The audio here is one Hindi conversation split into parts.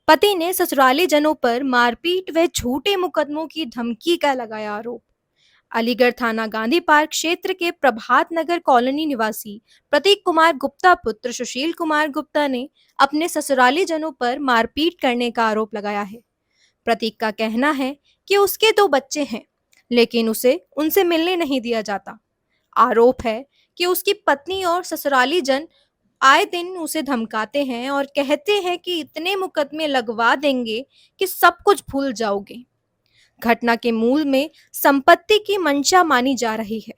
पति ने ससुराली जनों पर मारपीट व झूठे मुकदमों की धमकी का लगाया आरोप। अलीगढ़ थाना गांधी पार्क क्षेत्र के प्रभात नगर कॉलोनी निवासी प्रतीक कुमार गुप्ता पुत्र सुशील कुमार गुप्ता ने अपने ससुराली जनों पर मारपीट करने का आरोप लगाया है। प्रतीक का कहना है कि उसके 2 बच्चे हैं, लेकिन उसे उनसे मिलने नहीं दिया जाता। आरोप है कि उसकी पत्नी और ससुराली जन आए दिन उसे धमकाते हैं और कहते हैं कि इतने मुकदमे लगवा देंगे कि सब कुछ भूल जाओगे। घटना के मूल में संपत्ति की मंशा मानी जा रही है।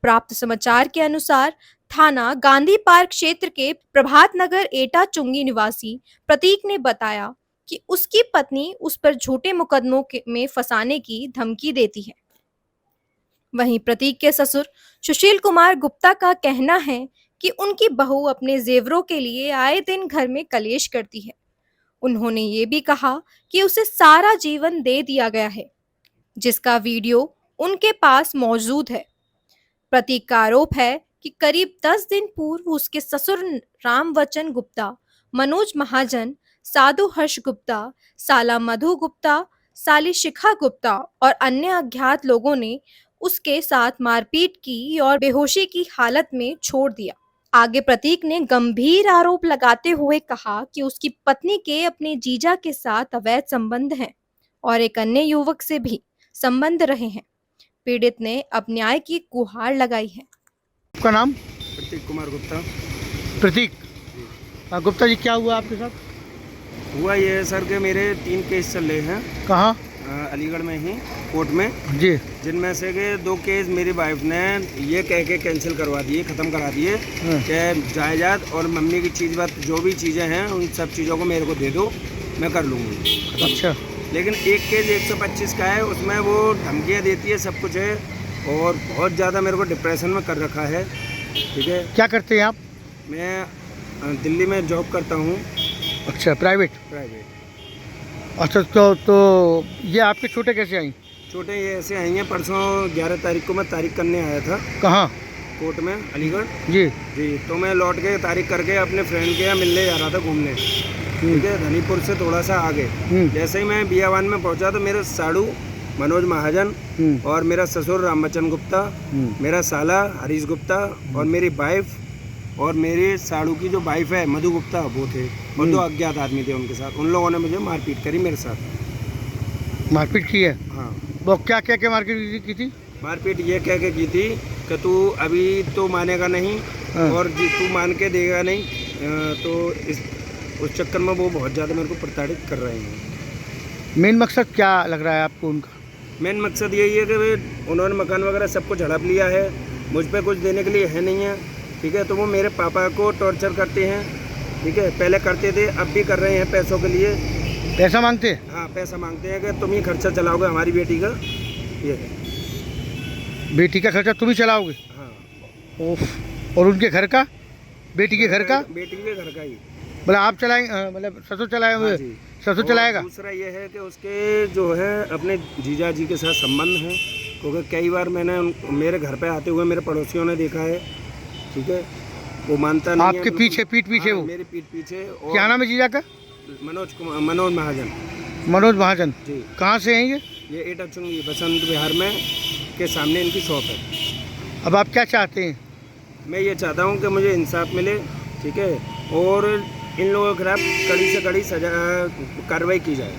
प्राप्त समाचार के अनुसार थाना गांधी पार्क क्षेत्र के प्रभात नगर एटा चुंगी निवासी प्रतीक ने बताया कि उसकी पत्नी उस पर झूठे में फंसाने की धमकी देती है। वहीं प्रतीक के ससुर सुशील कुमार गुप्ता का कहना है कि उनकी बहू अपने जेवरों के लिए आए दिन घर में कलेश करती है। उन्होंने ये भी कहा कि उसे सारा जीवन दे दिया गया है, जिसका वीडियो उनके पास मौजूद है। प्रतीक का आरोप है कि करीब 10 दिन पूर्व उसके ससुर रामवचन गुप्ता, मनोज महाजन, साधु हर्ष गुप्ता, साला मधु गुप्ता, साली शिखा गुप्ता और अन्य अज्ञात लोगों ने उसके साथ मारपीट की और बेहोशी की हालत में छोड़ दिया। आगे प्रतीक ने गंभीर आरोप लगाते हुए कहा कि उसकी पत्नी के अपने जीजा के साथ अवैध संबंध हैं और एक अन्य युवक से भी संबंध रहे हैं। पीड़ित ने अब न्याय की गुहार लगाई है। आपका नाम? प्रतीक कुमार गुप्ता। प्रतीक गुप्ता जी, क्या हुआ आपके साथ? हुआ ये है सर कि मेरे 3 केस चल रहे हैं। कहाँ? अलीगढ़ में ही कोर्ट में जी। जिनमें से के 2 केस मेरी वाइफ ने ये कह के कैंसिल करवा दिए, ख़त्म करा दिए कि जायदाद और मम्मी की चीज़ बात जो भी चीज़ें हैं उन सब चीज़ों को मेरे को दे दो, मैं कर लूँगी। अच्छा। लेकिन एक केस 125 का है, उसमें वो धमकियाँ देती है, सब कुछ है और बहुत ज़्यादा मेरे को डिप्रेशन में कर रखा है। ठीक है। क्या करते हैं आप? मैं दिल्ली में जॉब करता हूँ। अच्छा, प्राइवेट? अच्छा, तो ये आपके छोटे कैसे आई? छोटे ये ऐसे आई हैं, परसों 11 तारीख को मैं तारीख करने आया था। कहाँ? कोर्ट में, अलीगढ़। जी जी, तो मैं लौट के तारीख करके अपने फ्रेंड के यहाँ मिलने जा रहा था घूमने। ठीक है, धनीपुर से थोड़ा सा आगे। जैसे ही मैं बियावान में पहुंचा तो मेरे साड़ू मनोज महाजन और मेरा ससुर रामवचन गुप्ता, मेरा साला हरीश गुप्ता और मेरी वाइफ और मेरे साड़ू की जो वाइफ है मधु गुप्ता, वो थे और 2 अज्ञात आदमी थे उनके साथ। उन लोगों ने मुझे मारपीट करी मेरे साथ। मारपीट की है? हाँ। वो क्या क्या क्या मारपीट की थी? मारपीट ये कह के की थी कि तू अभी तो मानेगा नहीं और तू मान के देगा नहीं, तो उस चक्कर में वो बहुत ज़्यादा मेरे को प्रताड़ित कर रहे हैं। मेन मकसद क्या लग रहा है आपको उनका? मेन मकसद यही है कि उन्होंने मकान वगैरह सब कुछ हड़प लिया है, मुझ पे कुछ देने के लिए है नहीं है। ठीक है, तो वो मेरे पापा को टॉर्चर करते हैं। ठीक है, पहले करते थे, अब भी कर रहे हैं पैसों के लिए। पैसा मांगते हैं? हाँ, पैसा मांगते हैं कि तुम ही खर्चा चलाओगे हमारी बेटी का। ये बेटी का खर्चा तुम ही चलाओगे? हाँ। ओफ। और उनके घर का? बेटी के घर का? बेटी के घर का ही। मतलब आप चलाएंगे? मतलब ससुर चलाएंगे? हाँ, ससुर चलाएगा? दूसरा ये है कि उसके जो है अपने जीजा जी के साथ संबंध है, क्योंकि कई बार मैंने मेरे घर पे आते हुए मेरे पड़ोसियों ने देखा है। ठीक है, वो मानता नहीं है। आपके पीछे, पीठ पीछे? हाँ, वो मेरे पीठ पीछे। और क्या नाम है जीजा का? मनोज महाजन। मनोज महाजन जी। कहाँ से हैं ये एटा चुंगी बसंत विहार में के सामने इनकी शॉप है। अब आप क्या चाहते हैं? मैं ये चाहता हूँ कि मुझे इंसाफ मिले। ठीक है, और इन लोगों के खिलाफ कड़ी से कड़ी सजा कार्रवाई की जाए।